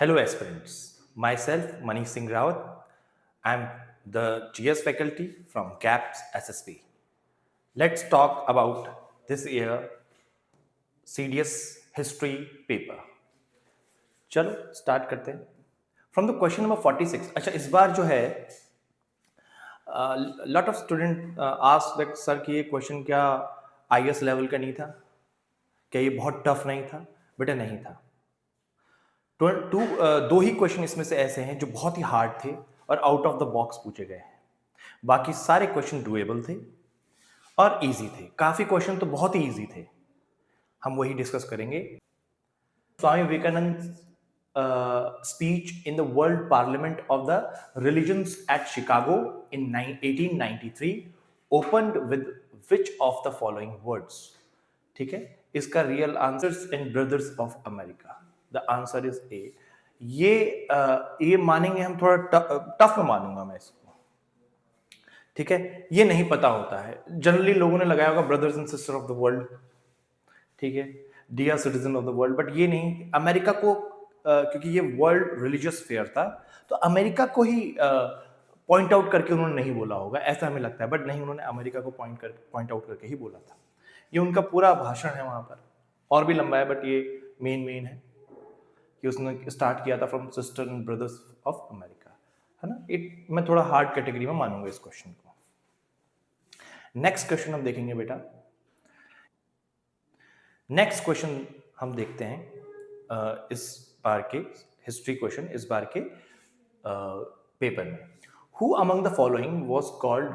Hello aspirants, myself Manish Singh Rawat. I'm the GS faculty from CAPS SSP. Let's talk about this year CDS history paper. चलो start करते हैं from the question number 46. अच्छा, इस बार जो है lot of student ask that sir कि ये question क्या IS लेवल का नहीं था, क्या ये बहुत टफ नहीं था? बेटा नहीं था. दो ही क्वेश्चन इसमें से ऐसे हैं जो बहुत ही हार्ड थे और आउट ऑफ द बॉक्स पूछे गए हैं. बाकी सारे क्वेश्चन डुएबल थे और इजी थे. काफी क्वेश्चन तो बहुत ही इजी थे, हम वही डिस्कस करेंगे. Swami Vivekananda speech in the world parliament of the religions at Chicago in 1893 opened with which of the following words. ठीक है, इसका real answers in brothers of America. The answer is A. ये मानेंगे हम, थोड़ा टफ में मानूंगा मैं इसको. ठीक है, ये नहीं पता होता है. जनरली लोगों ने लगाया होगा brothers and sister of the world. ठीक है, dear citizen of the world. But ये नहीं, अमेरिका को क्योंकि ये वर्ल्ड रिलीजियस फेयर था तो अमेरिका को ही पॉइंट आउट करके उन्होंने नहीं बोला होगा, ऐसा हमें लगता है. बट नहीं, उन्होंने अमेरिका को पॉइंट आउट करके ही बोला था. ये उनका पूरा भाषण है वहां पर. और भी लंबा है बट ये मेन है कि उसने स्टार्ट किया था from sister and brothers of America, है ना. मैं थोड़ा हार्ड कैटेगरी में मानूंगा इस क्वेश्चन को. नेक्स्ट क्वेश्चन हम देखेंगे बेटा. नेक्स्ट क्वेश्चन हम देखते हैं इस बार के हिस्ट्री क्वेश्चन, इस बार के पेपर में. Who among the following was called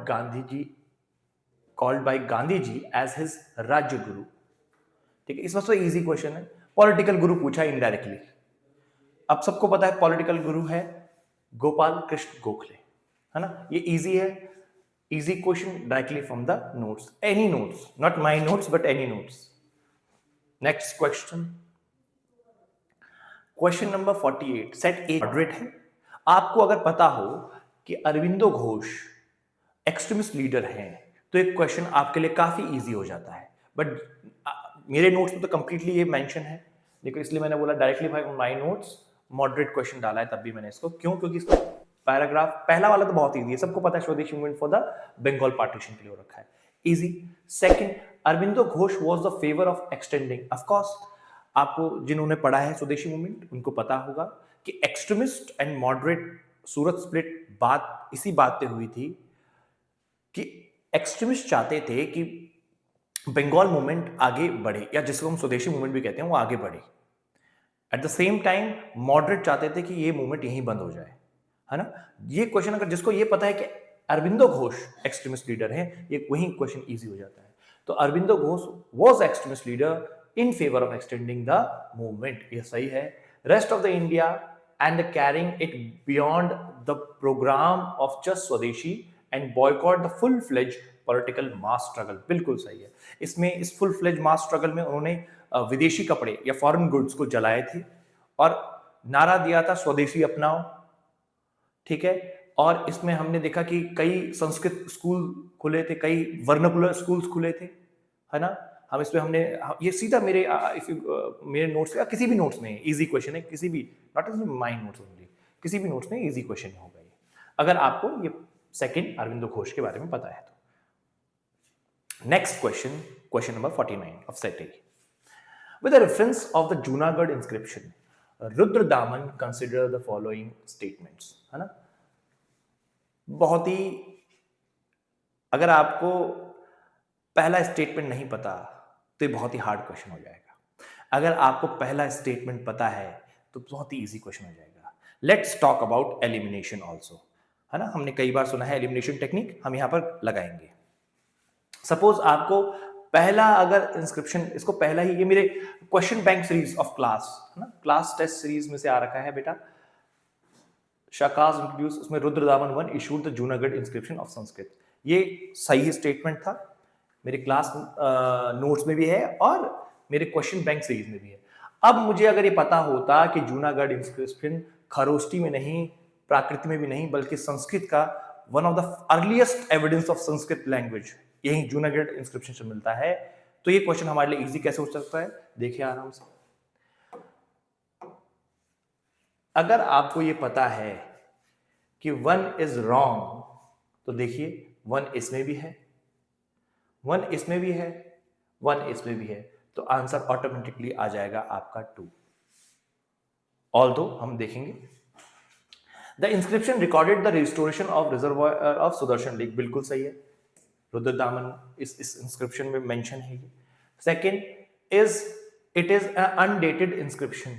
by Gandhi ji as his राज्य गुरु. ठीक है, इस बार तो इजी क्वेश्चन है. पॉलिटिकल गुरु पूछा इनडायरेक्टली. अब सबको पता है पॉलिटिकल गुरु है गोपाल कृष्ण गोखले, है ना. ये इजी है, easy question directly from the notes, any notes, not my notes but any notes. Next question, question number 48. Set A moderate है. आपको अगर पता हो कि अरविंदो घोष एक्सट्रीमिस्ट लीडर हैं तो एक क्वेश्चन आपके लिए काफी इजी हो जाता है. बट मेरे नोट्स में तो कंप्लीटली ये मेंशन है, देखो इसलिए मैंने बोला directly from my notes moderate question डाला है. तब भी मैंने इसको क्यों, क्योंकि इसका पैराग्राफ पहला वाला तो बहुत इजी है, सबको पता है Swadeshi movement for the Bengal partition के लिए हो रखा है, easy. Second, Aurobindo Ghosh was the favour of extending. Of course आपको जिन्होंने पढ़ा है स्वदेशी मूवमेंट उनको पता होगा कि extremist and moderate Surat split बात इसी बात पे हुई थी कि एक्सट्रीमिस्ट चाहते थे कि बंगाल मूवमेंट आगे बढ़े, या जिसको हम स्वदेशी मूवमेंट भी कहते हैं वो आगे बढ़े. At the same time moderate चाहते थे कि ये मूवमेंट यहीं बंद हो जाए, है ना. ये क्वेश्चन अगर जिसको ये पता है कि अरविंदो घोष एक्सट्रीमिस्ट लीडर है, ये वही क्वेश्चन इजी हो जाता है. तो Aurobindo Ghosh was extremist leader in favor of extending the movement. ये सही है. Rest of the India and carrying it beyond the program of just Swadeshi and boycott the full-fledged political mass struggle. बिल्कुल सही है. इसमें इस full-fledged mass struggle में उन्होंने विदेशी कपड़े या फॉरेन गुड्स को जलाए थे और नारा दिया था स्वदेशी अपनाओ. ठीक है, और इसमें हमने देखा कि कई संस्कृत स्कूल खुले थे, कई वर्नाकुलर स्कूल्स खुले थे, है ना. हम इसमें हमने ये सीधा मेरे मेरे नोट्स या किसी भी नोट्स में इजी क्वेश्चन है, किसी भी, not as my notes only, किसी भी नोट्स में इजी क्वेश्चन होगा ये, अगर आपको ये सेकंड अरविंदो घोष के बारे में पता है तो. Next question, question number 49 of set A. With the reference of the Junagadh inscription Rudradaman consider the following statements, है ना. बहुत ही, अगर आपको पहला स्टेटमेंट नहीं पता तो ये बहुत ही हार्ड क्वेश्चन हो जाएगा. अगर आपको पहला स्टेटमेंट पता है तो बहुत ही इजी क्वेश्चन हो जाएगा. Let's talk about elimination also, है ना. हमने कई बार सुना है एलिमिनेशन टेक्निक, हम यहां पर लगाएंगे. सपोज आपको पहला अगर इंस्क्रिप्शन, इसको पहला ही, ये मेरे question bank series of class, है ना, क्लास टेस्ट सीरीज में से आ रखा है बेटा. शाकाज इंट्रोड्यूस, उसमें Rudradaman 1 issued the Junagadh inscription of Sanskrit. ये सही स्टेटमेंट था, मेरे क्लास नोट्स में भी है और मेरे क्वेश्चन बैंक सीरीज में भी है. अब मुझे अगर ये पता होता कि जूनागढ़ इंस्क्रिप्शन खरोष्टी में नहीं, प्राकृत में भी नहीं, बल्कि संस्कृत का one of the earliest evidence of Sanskrit language यही जूनागढ़ इंस्क्रिप्शन से मिलता है, तो ये क्वेश्चन हमारे लिए इजी कैसे हो सकता है, देखिए आराम से. अगर आपको ये पता है कि 1 इज रॉन्ग, तो देखिए 1 इसमें भी है, 1 इसमें भी है, 1 इसमें भी है, तो आंसर ऑटोमेटिकली आ जाएगा आपका 2। ऑल्दो हम देखेंगे the inscription recorded the restoration of reservoir of Sudarshan lake, बिल्कुल सही है, रुद्रदामन इस इंस्क्रिप्शन में मेंशन है। Second is it is undated inscription,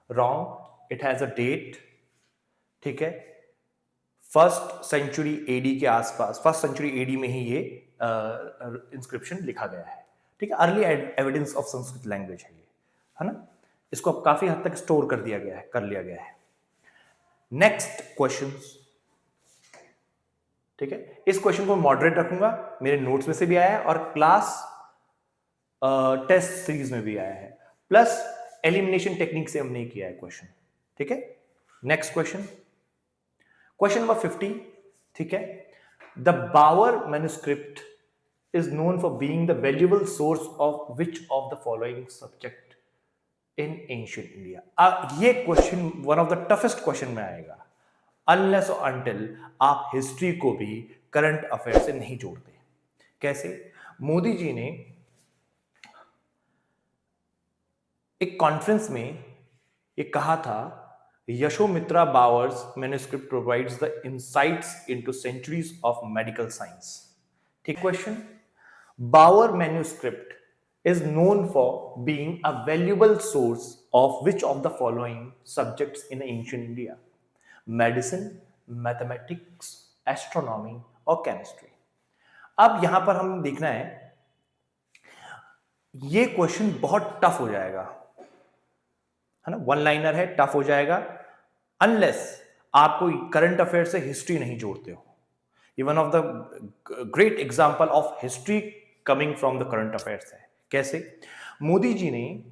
wrong, it has a date, ठीक है, फर्स्ट सेंचुरी एडी के आसपास, फर्स्ट सेंचुरी एडी में ही ये इंस्क्रिप्शन लिखा गया है, ठीक है, early evidence of Sanskrit language है ये, है ना, इसको अब काफी हद तक स्टोर कर दिया गया है, कर लिया गया है। नेक्स्ट क्वेश्चन, ठीक है, इस क्वेश्चन को मॉडरेट रखूंगा, मेरे नोट्स में से भी आया है और क्लास टेस्ट सीरीज में भी आया है, प्लस एलिमिनेशन टेक्निक से हमने किया है क्वेश्चन, ठीक है। नेक्स्ट क्वेश्चन, क्वेश्चन नंबर 50, ठीक है, the Bower manuscript is known for being the valuable source of which of the following subject in ancient India. ये question one of the toughest question में आएगा, अनलेस और until आप history को भी current affair से नहीं जोड़ते। कैसे? मोदी जी ने एक कॉन्फ्रेंस में ये कहा था, Yashomitra Bower's manuscript provides the insights into centuries of medical science. ठीक question, Bower manuscript is known for being a valuable source of which of the following subjects in ancient India? Medicine, mathematics, astronomy और chemistry। अब यहां पर हम देखना है, ये question बहुत टफ हो जाएगा, है ना, वन लाइनर है, टफ हो जाएगा, अनलेस आप कोई करंट अफेयर से हिस्ट्री नहीं जोड़ते हो। ये one of the great example of history coming from the current affairs है। कैसे? मोदी जी ने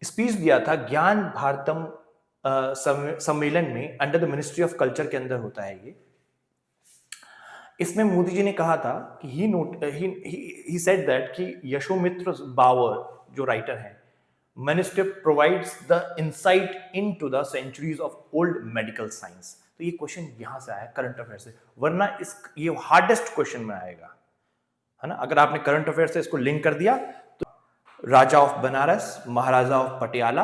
स्पीच दिया था ज्ञान भारतम सम्मेलन में, under the ministry of culture के अंदर होता है ये। इसमें मोदी जी ने कहा था कि ही सेड दैट कि यशोमित्र बावर जो राइटर है, manuscript provides the insight into the centuries of old medical science. तो ये क्वेश्चन यहां से आया करंट अफेयर से, वरना ये हार्डेस्ट क्वेश्चन में आएगा, है ना। अगर आपने करंट अफेयर से इसको लिंक कर दिया तो राजा ऑफ बनारस, महाराजा ऑफ पटियाला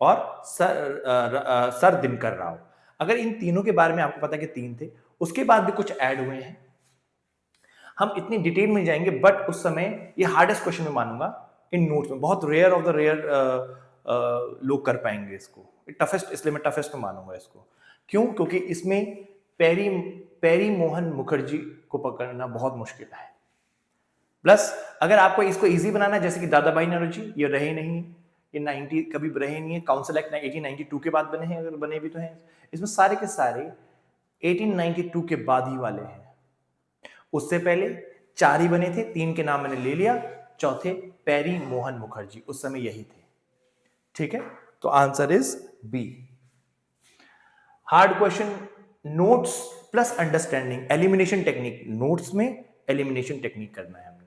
और सर दिनकर राव, अगर इन तीनों के बारे में आपको पता है कि 3 थे, उसके बाद भी कुछ ऐड हुए हैं, हम इतनी डिटेल में जाएंगे, बट उस समय ये हार्डेस्ट क्वेश्चन में मानूंगा इन नोट्स में, बहुत रेयर ऑफ द रेयर लोग कर पाएंगे इसको, टफेस्ट, इसलिए मैं टफेस्ट में मानूंगा इसको। क्यों? क्योंकि इसमें पेरी मोहन मुखर्जी को पकड़ना बहुत मुश्किल है। प्लस अगर आपको इसको इजी बनाना है, जैसे कि दादा भाई नौरोजी, ये रहे नहीं, ये 90 कभी रहे नहीं है, काउंसिल एक्ट 1892 के बाद बने हैं, अगर बने भी तो हैं, इसमें सारे के सारे 1892 के बाद ही वाले हैं। उससे पहले 4 ही बने थे, 3 के नाम मैंने ले लिया, चौथे पेरी मोहन मुखर्जी, उस समय यही थे। ठीक है, तो answer is B. Hard question, notes plus understanding, elimination technique, notes में एलिमिनेशन टेक्निक करना है हमने।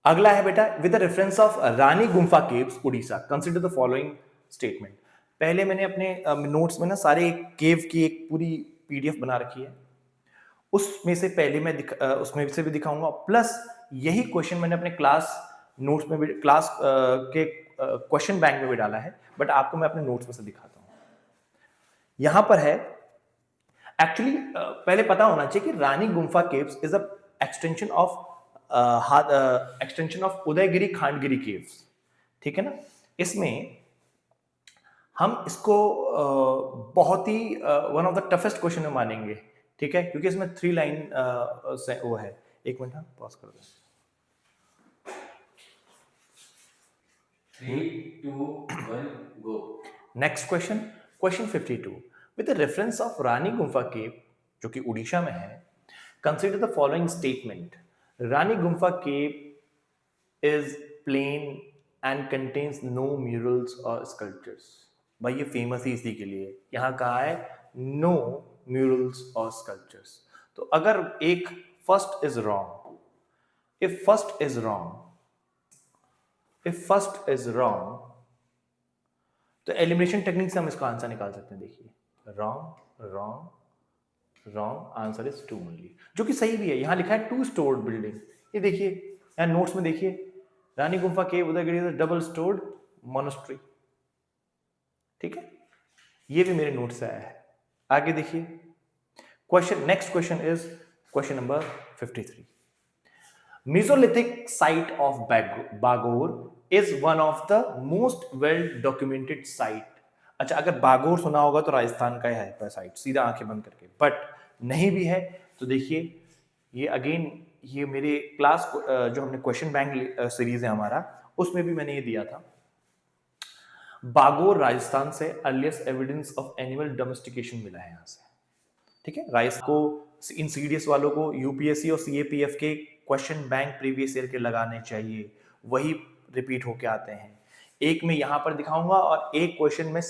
अगला है बेटा, with the reference of Rani Gumpha caves Orissa, consider the following statement. पहले मैंने अपने नोट्स में ना सारे केव की एक पूरी पीडीएफ बना रखी है, उसमें से पहले मैं उसमें से भी दिखाऊंगा, प्लस यही क्वेश्चन मैंने अपने क्लास नोट्स में भी, क्लास के क्वेश्चन बैंक में भी डाला है, बट आपको मैं अपने नोट्स में से दिखाता हूं। यहां पर है, एक्चुअली पहले पता होना चाहिए कि Rani Gumpha caves is a extension of Udayagiri Khandagiri caves, ठीक है ना। इसमें हम इसको बहुत ही one of the toughest question में मानेंगे, ठीक है, क्योंकि इसमें 3 लाइन वो है। एक मिनट, हाँ पॉज कर दो। 3, 2, 1 go. Next question, question 52, with the reference of Rani Gumpha cave, जो कि उड़ीसा में है, consider the following statement. Rani Gumpha cave is plain and contains no murals और स्कल्पचर्स। भाई ये फेमस ही इसी के लिए, यहां कहा है नो म्यूरल्स और स्कल्पचर्स। तो अगर एक first is wrong, if first is wrong, तो एलिमिनेशन टेक्निक से हम इसका आंसर निकाल सकते हैं। देखिए wrong wrong wrong, answer is 2 only, जो कि सही भी है। यहां लिखा है 2 स्टोर्ड बिल्डिंग, ये देखिए यहां नोट्स में देखिए, रानी गुम्फा केव उदयगिरी डबल स्टोर्ड मोनेस्ट्री। ठीक है, ये भी मेरे नोट्स से आया है। आगे देखिए question, next question is question number 53। Mesolithic site of Bagor is one of the most well documented site। अच्छा, अगर बागोर सुना होगा तो राजस्थान का है साइट, सीधा आंखें बंद करके, बट नहीं भी है तो देखिए ये अगेन, ये मेरे क्लास जो हमने क्वेश्चन बैंक सीरीज है हमारा, उसमें भी मैंने ये दिया था। बागोर राजस्थान से earliest evidence of animal domestication मिला है यहाँ से। ठीक है, राजस्थान को, इन सीडीएस वालों को यूपीएससी और सीएपीएफ के क्वेश्चन बैंक प्रीवियस ईयर के लगाने चाहिए, वही रिपीट होके आते हैं। एक मैं यहां पर दिखाऊंगा और एक क्वेश्चन में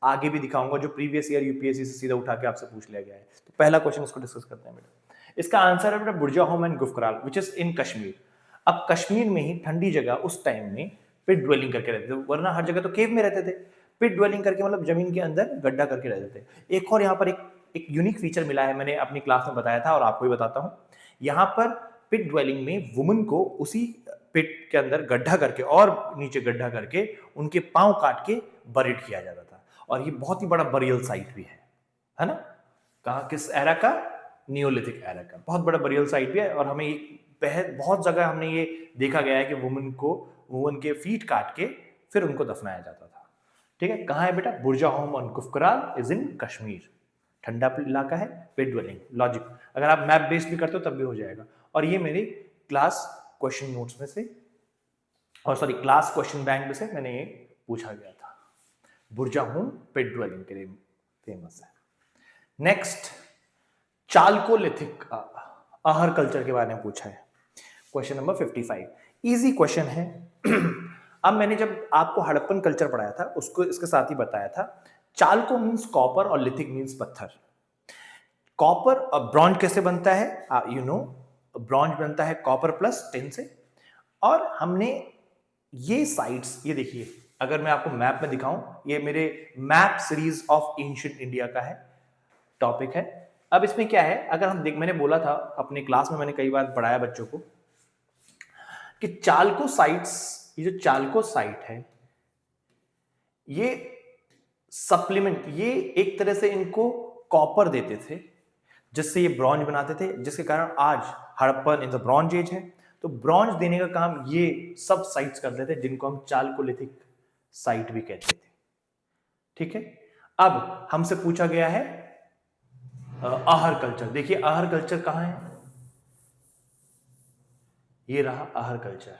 आगे भी दिखाऊंगा जो प्रीवियस ईयर यूपीएससी से सीधा उठा के आपसे पूछ लिया गया है। तो पहला क्वेश्चन इसको डिस्कस करते हैं बेटा। इसका आंसर है बेटा Burzahom and Gufkral which is in Kashmir. अब कश्मीर में ही ठंडी जगह उस टाइम में पिट ड्वेलिंग करके रहते थे, वरना हर जगह तो केव में रहते थे। पिट ड्वेलिंग करके मतलब जमीन के अंदर गड्ढा करके रहते थे। एक और यहाँ पर एक यूनिक फीचर मिला है, मैंने अपनी क्लास में बताया था और आपको भी बताता हूँ। यहाँ पर पिट ड्वेलिंग में वुमन को उसी पिट के अंदर गड्ढा करके और नीचे गड्ढा करके उनके पांव काट के बरीड किया जाता था। और ये बहुत ही बड़ा बरियल साइट भी है ना? कहाँ, किस एरा का? नियोलिथिक एरा का बहुत बड़ा बरियल साइट भी है। और हमें बहुत जगह हमने ये देखा गया है कि वुमन के फीट काट के फिर उनको दफनाया जाता था। ठीक है, कहाँ है बेटा? बुर्जाहोम और गुफकराल इज इन कश्मीर। ठंडा इलाका है, पिट ड्वेलिंग, लॉजिक। अगर आप मैप बेस्ड भी करते हो तब भी हो जाएगा। और ये मेरी क्लास क्वेश्चन नोट्स में से, और सॉरी क्लास क्वेश्चन बैंक में से मैंने ये पूछा गया था। बुर्जाहोम पिट ड्वेलिंग के लिए फेमस है। नेक्स्ट, चालकोलिथिक आहर कल्चर के बारे में पूछा है, क्वेश्चन नंबर 55। इजी क्वेश्चन है। अब मैंने जब आपको हड़प्पन कल्चर पढ़ाया था उसको इसके साथ ही बताया था। चालको मीन्स कॉपर और लिथिक मीन्स पत्थर। कॉपर और ब्रॉन्ज कैसे बनता है? यू नो, ब्रॉन्ज बनता है कॉपर प्लस टिन से। और हमने ये साइट्स, ये देखिए, अगर मैं आपको मैप में दिखाऊं, ये मेरे map series of ancient India का है, टॉपिक है। अब इसमें क्या है, अगर हम मैंने बोला था अपनी क्लास में, मैंने कई बार पढ़ाया बच्चों को कि चालको साइट्स, ये जो चालको साइट है, ये सप्लीमेंट, ये एक तरह से इनको कॉपर देते थे जिससे ये ब्रॉन्ज बनाते थे, जिसके कारण आज Harappan in the bronze age है। तो ब्रॉन्ज देने का काम ये सब साइट्स करते थे जिनको हम चालकोलिथिक साइट भी कहते थे। ठीक है, अब हमसे पूछा गया है आहर कल्चर। देखिए आहर कल्चर कहां है? ये रहा आहर कल्चर,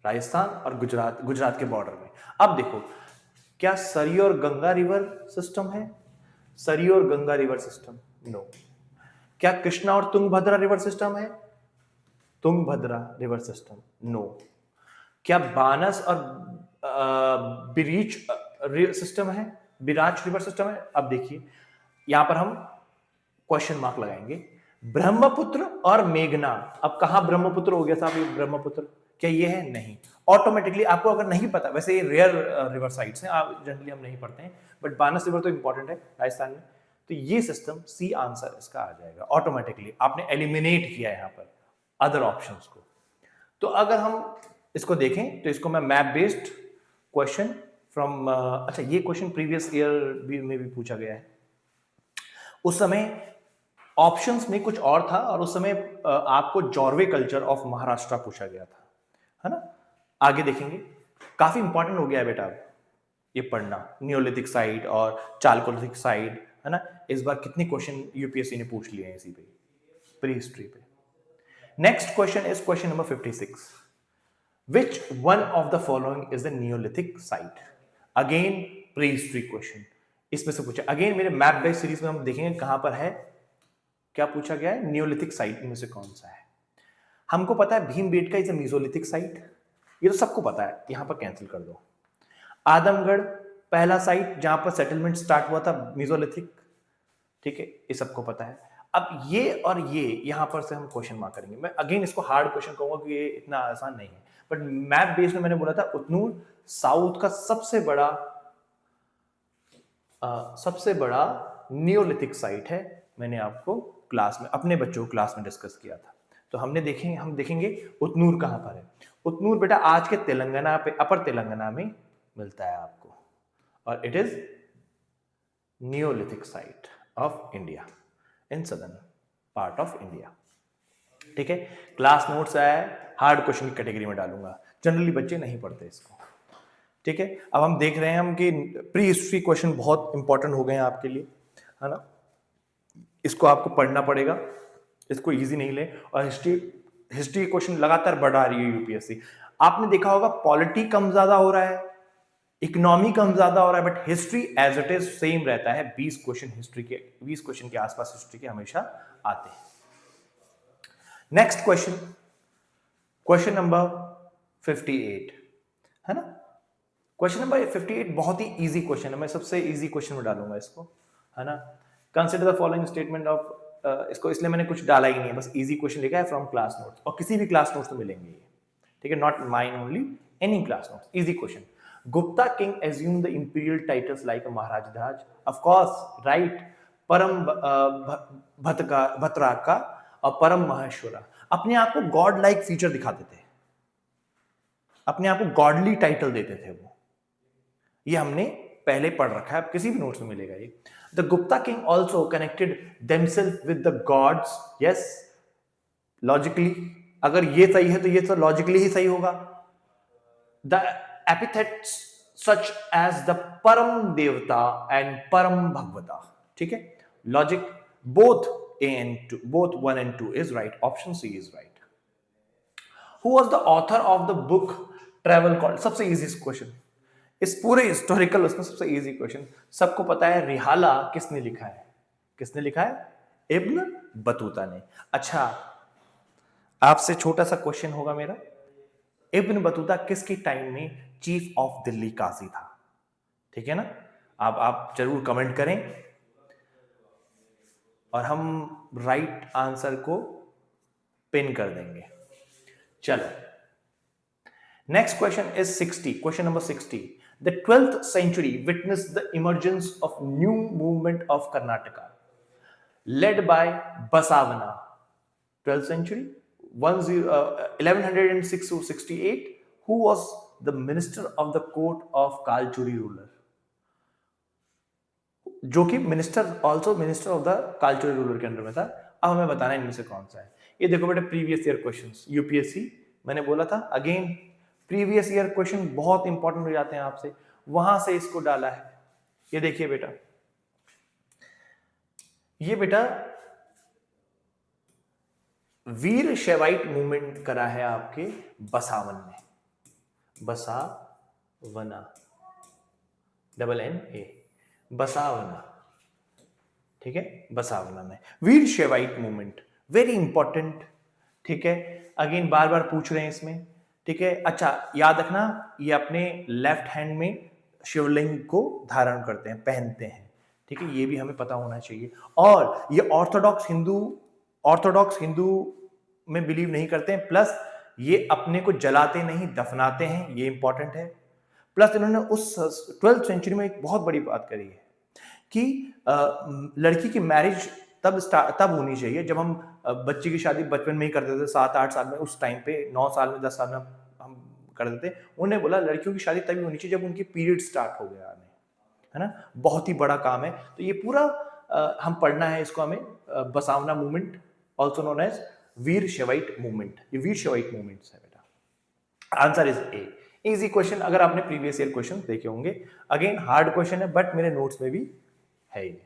राजस्थान और गुजरात के बॉर्डर में। अब देखो, क्या सरयू और गंगा रिवर सिस्टम है? सरयू और गंगा रिवर सिस्टम, नो। क्या कृष्णा और तुंगभद्रा रिवर सिस्टम है? Tungabhadra river system, no. क्या बानस और बिरीच सिस्टम है? बिराच रिवर सिस्टम है? अब देखिए यहां पर हम क्वेश्चन मार्क लगाएंगे। ब्रह्मपुत्र और मेघना, अब कहां ब्रह्मपुत्र हो गया साहब? ये ब्रह्मपुत्र क्या ये है? नहीं। ऑटोमेटिकली आपको अगर नहीं पता, वैसे ये रेयर रिवर साइट्स हैं, आप जनरली हम नहीं पढ़ते हैं, बट बानस रिवर तो इंपॉर्टेंट है राजस्थान में। तो ये सिस्टम सी आंसर इसका आ जाएगा ऑटोमेटिकली। आपने एलिमिनेट किया यहाँ पर अदर ऑप्शंस को। तो अगर हम इसको देखें तो इसको मैं मैप बेस्ड क्वेश्चन फ्रॉम, अच्छा ये क्वेश्चन प्रीवियस ईयर में भी पूछा गया है। उस समय ऑप्शंस में कुछ और था और उस समय आपको जॉर्वे कल्चर ऑफ महाराष्ट्र पूछा गया था, है ना? आगे देखेंगे, काफी इंपॉर्टेंट हो गया है बेटा ये पढ़ना, नियोलिथिक साइट और चालकोलिथिक साइट, है ना? इस बार कितने क्वेश्चन यूपीएससी ने पूछ लिए हैं इसी पे, प्री हिस्ट्री पे। Next question is question number 56। Which one of the following is the Neolithic site? Again pre history question इसमें से पूछा। अगेन मेरे मैप बेस्ड सीरीज में हम देखेंगे कहां पर है, क्या पूछा गया है, नियोलिथिक साइट में से कौन सा है। हमको पता है Bhimbetka is a Mesolithic site, ये तो सबको पता है, यहां पर कैंसिल कर दो। आदमगढ़ पहला साइट जहां पर सेटलमेंट स्टार्ट हुआ था मेसोलिथिक, ठीक है, ये सबको पता है। अब ये और ये यहां पर से हम क्वेश्चन मार्क करेंगे। मैं अगेन इसको हार्ड क्वेश्चन कहूंगा कि ये इतना आसान नहीं है, बट मैप बेस में मैंने बोला था उतनूर साउथ का सबसे बड़ा नियोलिथिक साइट है। मैंने आपको क्लास में अपने बच्चों को क्लास में डिस्कस किया था। तो हम देखेंगे उतनूर कहां पर है। उतनूर बेटा आज के तेलंगाना पे, अपर तेलंगाना में मिलता है आपको, और it is Neolithic site of India in southern part of India. ठीक है, क्लास नोट्स आया है, हार्ड क्वेश्चन की कैटेगरी में डालूंगा, जनरली बच्चे नहीं पढ़ते इसको। ठीक है, अब हम देख रहे हैं हम कि प्री हिस्ट्री क्वेश्चन बहुत इंपॉर्टेंट हो गए हैं आपके लिए, है ना। इसको आपको पढ़ना पड़ेगा, इसको इजी नहीं ले। और हिस्ट्री क्वेश्चन लगातार बढ़ा रही है यूपीएससी। आपने देखा होगा पॉलिटी कम ज्यादा हो रहा है, इकोनॉमी कम ज्यादा हो रहा है, but history as it is same रहता है। 20 क्वेश्चन के आसपास हिस्ट्री के हमेशा आते हैं। नेक्स्ट क्वेश्चन नंबर 58 है ना। क्वेश्चन नंबर 58 बहुत ही इजी क्वेश्चन है, मैं सबसे इजी क्वेश्चन में डालूंगा इसको, है ना। Consider the following statement of, इसको इसलिए मैंने कुछ डाला ही नहीं है, बस इजी क्वेश्चन लिखा है फ्रॉम क्लास नोट्स, और किसी भी क्लास नोट्स में मिलेंगे ये, ठीक है, not mine only, any class notes. Easy question. Gupta king assumed the imperial titles like महाराज ध्वज, of course, right, परम भतराका और परम महेश्वरा। अपने आप को गॉड लाइक फीचर दिखाते थे, अपने आप को गॉडली टाइटल देते थे वो। ये हमने पहले पढ़ रखा है, अब किसी भी नोट्स में मिलेगा ये। The Gupta king also connected themselves with the gods, yes, logically, अगर ये सही है तो ये तो लॉजिकली ही सही होगा। The epithets such as the param devata and param bhagavata, ठीक है, logic, both both 1 and 2 is right, option C is right. Who was the author of the book travel called, सबसे इजी क्वेश्चन इस पूरे historical उसमें, सबसे easy question, सबको पता है, रिहाला किसने लिखा है, किसने लिखा है, इब्न बतूता ने। अच्छा, आपसे छोटा सा क्वेश्चन होगा मेरा, इब्न बतूता किसके टाइम में चीफ ऑफ दिल्ली काजी था, ठीक है ना। आप जरूर कमेंट करें और हम राइट आंसर को पिन कर देंगे। चलो, next question is 60, question number 60। The 12th century witnessed the emergence of new movement of Karnataka led by Basavana। 12th century 1106 to 68, who was the minister of the court of Kalchuri ruler, जो कि minister of the कालचुरी ruler के under में था। अब हमें बताना है इनमें से कौन सा है। ये देखो बेटा, प्रीवियस ईयर क्वेश्चंस, यूपीएससी, मैंने बोला था अगेन प्रीवियस ईयर क्वेश्चन बहुत इंपॉर्टेंट हो जाते हैं आपसे, वहां से इसको डाला है। ये देखिए बेटा, ये बेटा वीर शैवाइट मूवमेंट करा है आपके बसावन में, बसावना, NNA, बसावना, ठीक है, बसावना में वीर शैवाइट मूवमेंट, वेरी इंपॉर्टेंट, ठीक है। अगेन बार बार पूछ रहे हैं इसमें, ठीक है। अच्छा, याद रखना, ये अपने लेफ्ट हैंड में शिवलिंग को धारण करते हैं, पहनते हैं, ठीक है, ये भी हमें पता होना चाहिए। और ये ऑर्थोडॉक्स हिंदू में बिलीव नहीं करते हैं, प्लस ये अपने को जलाते नहीं, दफनाते हैं, ये इंपॉर्टेंट है। प्लस इन्होंने उस 12th सेंचुरी में एक बहुत बड़ी बात करी है कि लड़की की मैरिज तब होनी चाहिए जब हम बच्चे की शादी बचपन में ही करते थे, 7-8 साल में, उस टाइम पे 9 साल में, 10 साल में हम कर देते। उन्होंने बोला लड़कियों की शादी तभी होनी चाहिए जब उनकी पीरियड स्टार्ट हो गया, है ना। बहुत ही बड़ा काम है, तो ये पूरा हम पढ़ना है इसको हमें। Basavanna movement also known as Veera Shaivite movement, ये वीर शैवाइट मूवमेंट्स है बेटा। Answer is A. Easy question, अगर आपने प्रीवियस ईयर क्वेश्चन देखे होंगे। अगेन हार्ड क्वेश्चन है, बट मेरे नोट्स में भी है ये।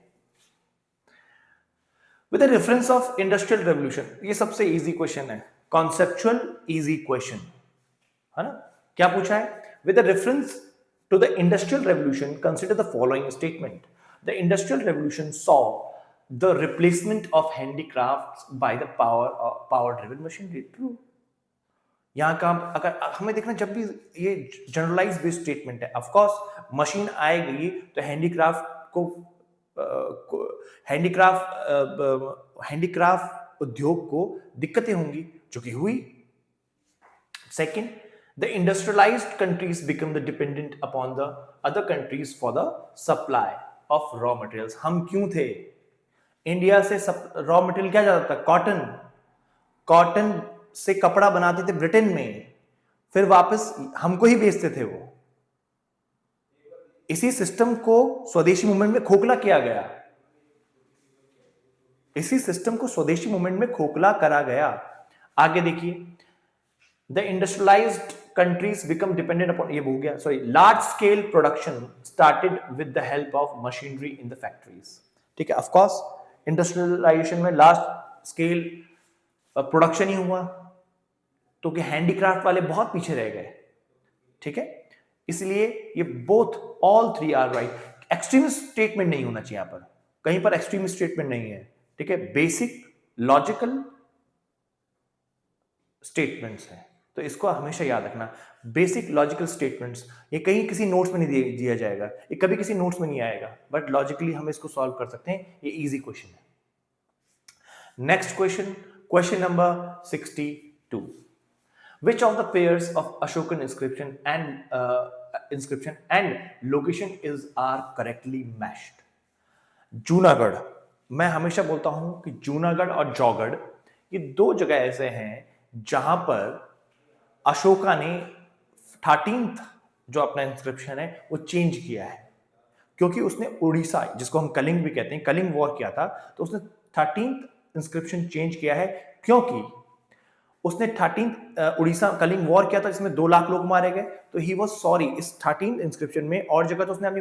With the reference of industrial revolution, ये सबसे इजी क्वेश्चन है, कॉन्सेप्चुअल इजी क्वेश्चन, है ना। क्या पूछा है? With the reference to the industrial revolution consider the following statement. The industrial revolution saw the replacement of handicrafts by the power driven machinery. True. यहां का अगर हमें देखना, जब भी ये जनरलाइज बेस्ड स्टेटमेंट है, ऑफ कोर्स मशीन आएगी तो हैंडीक्राफ्ट हैंडीक्राफ्ट उद्योग को दिक्कतें होंगी, जो कि हुई। Second, the industrialised countries become the dependent upon the other countries for the supply of raw materials. हम क्यों थे? इंडिया से रॉ मटेरियल क्या जाता था? कॉटन। कॉटन से कपड़ा बनाते थे ब्रिटेन में, फिर वापस हमको ही बेचते थे वो। इसी सिस्टम को स्वदेशी मूवमेंट में खोखला किया गया। इसी सिस्टम को स्वदेशी मूवमेंट में खोखला करा गया। आगे देखिए, the industrialised countries become dependent upon, ये हो गया, sorry, large scale production started with the help of machinery in the factories. ठीक है, ऑफ कोर्स इंडस्ट्रियलाइजेशन में लार्ज स्केल प्रोडक्शन ही हुआ, तो कि हैंडीक्राफ्ट वाले बहुत पीछे रह गए। ठीक है, इसलिए ये both all three are right. Extremist statement नहीं होना चाहिए यहां पर, कहीं पर एक्सट्रीमिस्ट स्टेटमेंट नहीं है। ठीक है, बेसिक लॉजिकल स्टेटमेंट्स हैं, तो इसको हमेशा याद रखना। बेसिक लॉजिकल स्टेटमेंट्स, ये कहीं किसी नोट्स में नहीं दिया जाएगा, ये कभी किसी नोट्स में नहीं आएगा, बट लॉजिकली हम इसको सॉल्व कर सकते हैं। ये इजी क्वेश्चन है। Next question, question number 62। Which of the pairs of Ashokan inscription and location are correctly matched? Junagadh, मैं हमेशा बोलता हूं कि जूनागढ़ और जौगढ़ ये दो जगह ऐसे हैं जहां पर अशोका ने 13th जो अपना इंस्क्रिप्शन है वो चेंज किया है, क्योंकि उसने उड़ीसा, जिसको हम कलिंग भी कहते हैं, कलिंग वॉर किया था, तो उसने 13th इंस्क्रिप्शन चेंज किया है, क्योंकि उसने 13th उड़ीसा कलिंग वॉर किया था जिसमें 2 लाख लोग मारे गए। तो ही वाज सॉरी इस 13th इंस्क्रिप्शन में। और जगह तो उसने अपनी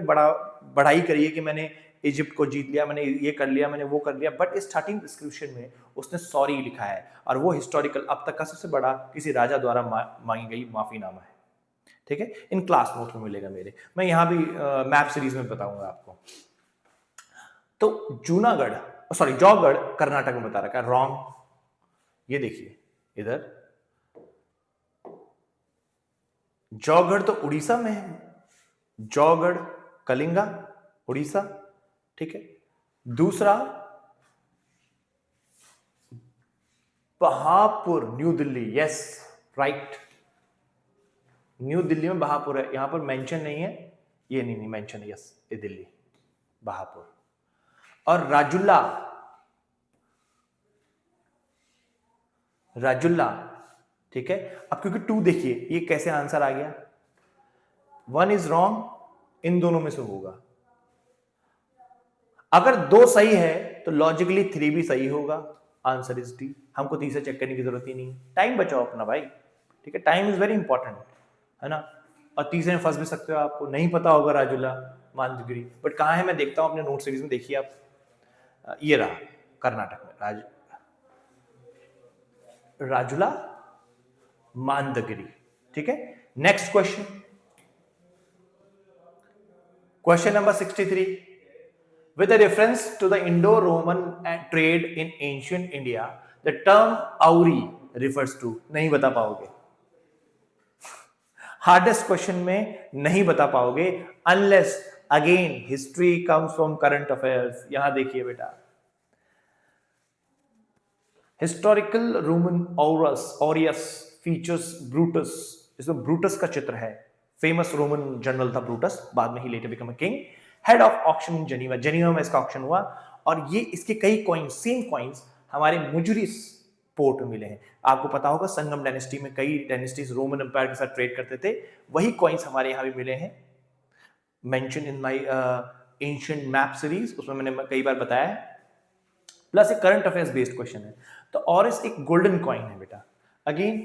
बढ़ाई करी है कि मैंने इजिप्ट को जीत लिया, मैंने ये कर लिया, मैंने वो कर लिया, बट इस 13th इंस्क्रिप्शन में उसने सॉरी लिखा है, और वो हिस्टोरिकल अब तक का सबसे बड़ा किसी राजा द्वारा मांगी गई माफीनामा है। ठीक है, इन क्लास नोट में मिलेगा मेरे, मैं यहां भी मैप सीरीज में बताऊंगा आपको। तो जूनागढ़, सॉरी जौगढ़ कर्नाटक में बता रखा है, रॉन्ग। ये देखिए इधर, जौगढ़ तो उड़ीसा में है, जौगढ़ कलिंगा उड़ीसा। ठीक है, दूसरा Bahapur new Delhi, yes right, new Delhi में बहापुर है, यहां पर मेंशन नहीं है, ये नहीं मेंशन है, यस ये दिल्ली बहापुर। और राजुल्ला, राजुल्ला, ठीक है। अब क्योंकि 2 देखिए ये कैसे आंसर आ गया, 1 इज रॉन्ग, इन दोनों में से होगा। अगर 2 सही है तो लॉजिकली 3 भी सही होगा, आंसर इज डी। हमको तीसरा चेक करने की जरूरत ही नहीं, टाइम बचाओ अपना भाई। ठीक है, टाइम इज वेरी इंपॉर्टेंट, है ना। और तीसरे में फंस भी सकते हो, आपको नहीं पता होगा राजुला मानदगिरी, बट कहाँ है मैं देखता हूं अपने नोट सीरीज में, देखिए आप, ये रहा कर्नाटक में राजुला मानदगिरी। ठीक है, next question, question number 63। With a reference to the Indo-Roman trade in ancient India, the term Auri refers to, नहीं बता पाओगे, हार्डेस्ट क्वेश्चन में नहीं बता पाओगे, unless again history comes from current affairs। यहां देखिए बेटा, historical Roman aureus features Brutus, इसमें ब्रूटस का चित्र है, फेमस रोमन जनरल था ब्रूटस, बाद में ही later become a king. Head of auction in Geneva, Geneva में इसका ऑक्शन हुआ, और ये इसके कई कॉइन्स, सेम कॉइन्स हमारे मुजुरिस पोर्ट में मिले हैं। आपको पता होगा संगम डायनेस्टी में कई डायनेस्टीज रोमन एम्पायर के साथ ट्रेड करते थे, वही कॉइन्स हमारे यहाँ भी मिले हैं, mention in my ancient map series, उसमें मैंने कई बार बताया है। प्लस एक करंट अफेयर्स बेस्ड क्वेश्चन है। तो ऑरिस एक गोल्डन कॉइन है बेटा। Again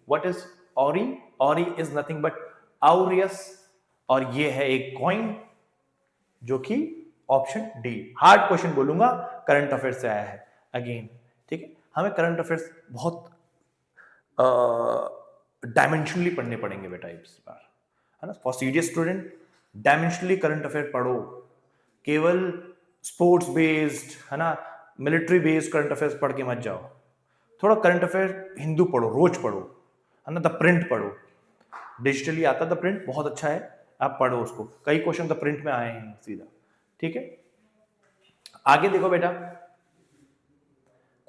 what is aurei? Aurei is nothing but aureus, और ये है एक कॉइन जो कि ऑप्शन डी, हार्ड क्वेश्चन बोलूंगा, करंट अफेयर्स से आया है अगेन। ठीक है, हमें करंट अफेयर्स बहुत डायमेंशनली पढ़ने पड़ेंगे बेटा इस बार, है ना। For serious student dimensionally current affair पढ़ो, केवल स्पोर्ट्स बेस्ड, है ना, मिलिट्री बेस्ड करंट अफेयर्स पढ़ के मत जाओ। थोड़ा करंट अफेयर हिंदू पढ़ो, रोज पढ़ो, है ना, द प्रिंट पढ़ो, डिजिटली आता द प्रिंट, बहुत अच्छा है, आप पढ़ो उसको, कई क्वेश्चन द प्रिंट में आए हैं सीधा। ठीक है, आगे देखो बेटा,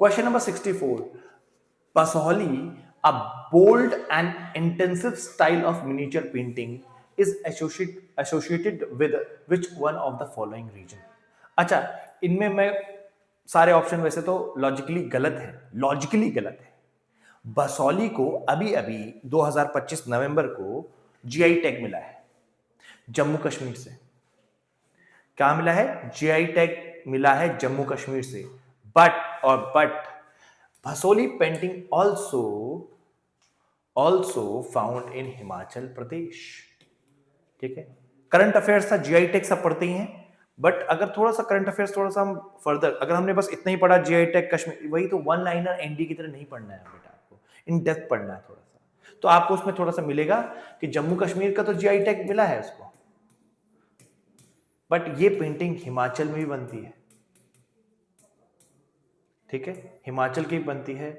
Question number 64. Basoli, a bold and intensive style of miniature painting, is associated with which one of the following region? अच्छा, इनमें मैं सारे ऑप्शन वैसे तो लॉजिकली गलत है। बसौली को अभी अभी 2025 नवंबर को जीआई टैग मिला है जम्मू कश्मीर से। क्या मिला है? जीआई टैग मिला है जम्मू कश्मीर से। But Basohli painting also found in Himachal Pradesh. ठीक है, करंट अफेयर्स था, जीआई टैग सब पढ़ते ही हैं, बट अगर थोड़ा सा करंट अफेयर्स थोड़ा सा हम फर्दर, अगर हमने बस इतना ही पढ़ा जीआई टैग कश्मीर, वही तो वन लाइनर एनडी की तरह नहीं पढ़ना है बेटा, आपको इन डेप्थ पढ़ना है थोड़ा सा, तो आपको उसमें थोड़ा सा मिलेगा कि जम्मू कश्मीर का तो जीआई टैग मिला है उसको, बट ये पेंटिंग हिमाचल में भी बनती है। ठीक है, हिमाचल की बनती है,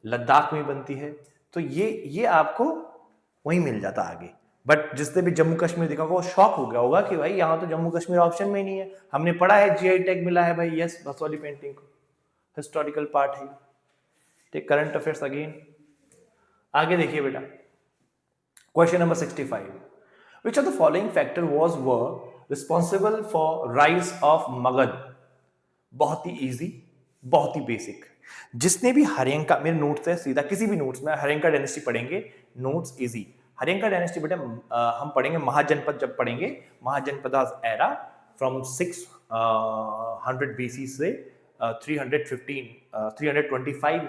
लद्दाख में बनती है, तो ये आपको वहीं मिल जाता आगे। बट जिसने भी जम्मू कश्मीर देखा होगा वो शॉक हो गया होगा कि भाई यहाँ तो जम्मू कश्मीर ऑप्शन में ही नहीं है, हमने पढ़ा है जीआई टैग मिला है भाई, यस भसौली पेंटिंग को, हिस्टोरिकल पार्ट है। ठीक, करंट अफेयर्स अगेन आगे देखिए बेटा। Question number 65, which of the following factor were responsible for rise of Magadh? बहुत ही इजी, बहुत ही बेसिक। जिसने भी हरियंका, मेरे नोट्स है सीधा, किसी भी नोट्स में हरियंका डायनेस्टी पढ़ेंगे, नोट्स इजी। हरियंका डायनेस्टी बेटा हम पढ़ेंगे महाजनपद, जब पढ़ेंगे महाजनपदास एरा फ्रॉम 600 बीसी से 325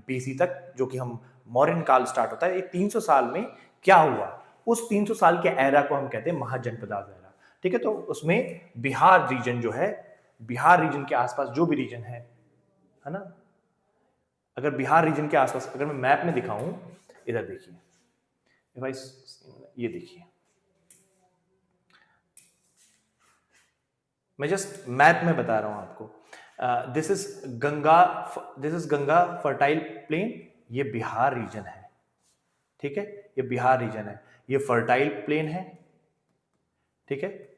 बीसी तक, जो कि हम मौर्यन काल स्टार्ट होता है। ये 300 साल में क्या हुआ, उस 300 साल के एरा को हम कहते हैं महाजनपदास एरा। ठीक है, तो उसमें बिहार रीजन जो है, बिहार रीजन के आसपास जो भी रीजन है ना, अगर बिहार रीजन के आसपास अगर मैं मैप में दिखाऊं, इधर देखिए भाई, ये देखिए, मैं जस्ट मैप में बता रहा हूं आपको। This is Ganga fertile plain, ये बिहार रीजन है। ठीक है, ये बिहार रीजन है, ये फर्टाइल प्लेन है। ठीक है,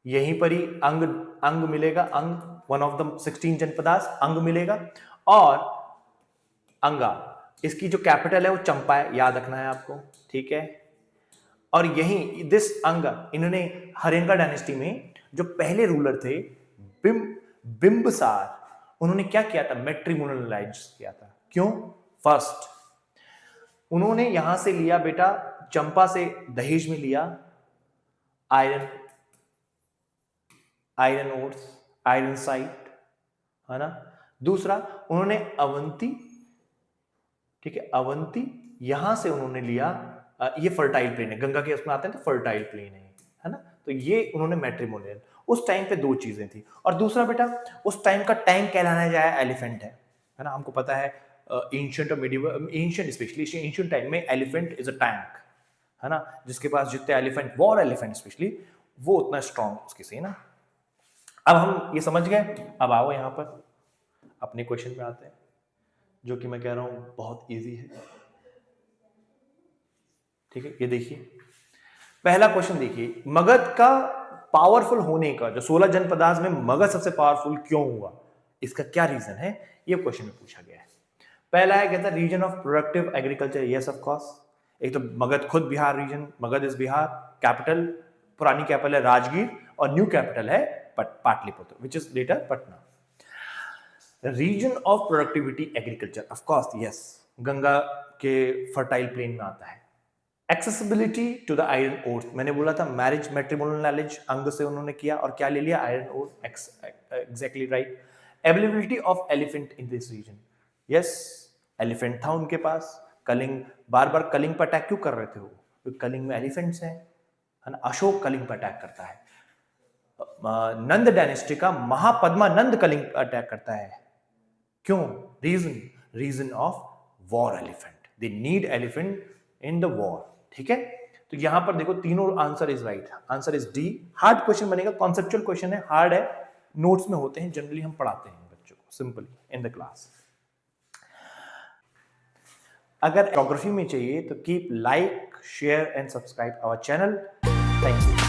यहीं पर ही अंग मिलेगा, अंग वन ऑफ द 16 जनपदास अंग मिलेगा, और अंगा, इसकी जो कैपिटल है वो चंपा है, याद रखना है आपको। ठीक है, और यही दिस अंग, इन्होंने हरियंका डायनेस्टी में जो पहले रूलर थे बिंबसार, उन्होंने क्या किया था? मैट्रिमोनियलाइज किया था। क्यों? फर्स्ट उन्होंने यहां से लिया बेटा, चंपा से दहेज में लिया आयरन ओर्स, आयरन साइट, है ना। दूसरा उन्होंने अवंती, ठीक है, अवंती यहां से उन्होंने लिया, ये फर्टाइल प्लेन है, गंगा के उसमें आते हैं तो फर्टाइल प्लेन है ना, तो ये उन्होंने मैट्रिमोनियल। उस टाइम पे दो चीजें थी। और दूसरा बेटा, उस टाइम का टैंक कहलाया जाए एलिफेंट है ना, हमको पता है एंशिएंट और medieval, ancient specially ancient time में एलिफेंट इज अ टैंक, है ना, जिसके पास जितने एलिफेंट, वॉर एलिफेंट स्पेशली, वो उतना स्ट्रॉन्ग उसके से, ना। अब हम ये समझ गए, अब आओ यहां पर अपने क्वेश्चन पे आते हैं, जो कि मैं कह रहा हूं बहुत इजी है। ठीक है, ये देखिए पहला क्वेश्चन देखिए, मगध का पावरफुल होने का, जो 16 जनपदास में मगध सबसे पावरफुल क्यों हुआ, इसका क्या रीजन है, ये क्वेश्चन में पूछा गया है। पहला है, कहता है region of productive agriculture, yes of course. एक तो मगध खुद Bihar region, Magadha is Bihar, capital, पुरानी कैपिटल है राजगीर, और न्यू कैपिटल है Pataliputra, which is later Patna. Region of productivity agriculture, of course yes, Ganga के फर्टाइल प्लेन में आता है। Accessibility to the iron ores, मैंने बोला था मैरिज मैट्रिमोनियल नॉलेज अंग से उन्होंने किया, और क्या ले लिया? Iron ores, exactly right. Availability of elephant in this region, yes, elephant था उनके पास। कलिंग, बार बार कलिंग पर अटैक क्यों कर रहे थे वो? क्योंकि कलिंग में एलिफेंट्स हैं, है ना। अशोक कलिंग पर अटैक करता है, नंद डायनेस्टी का महापद्मानंद कलिंग पर अटैक करता है। क्यों? Reason of war elephant, they need elephant in the war. ठीक है, तो यहां पर देखो तीनों answer is right, answer is D. Hard question बनेगा, कॉन्सेप्चुअल क्वेश्चन है, हार्ड है, नोट्स में होते हैं, जनरली हम पढ़ाते हैं बच्चों को सिंपली इन द क्लास। अगर ज्योग्राफी में चाहिए तो keep like, share and subscribe our channel. Thank you.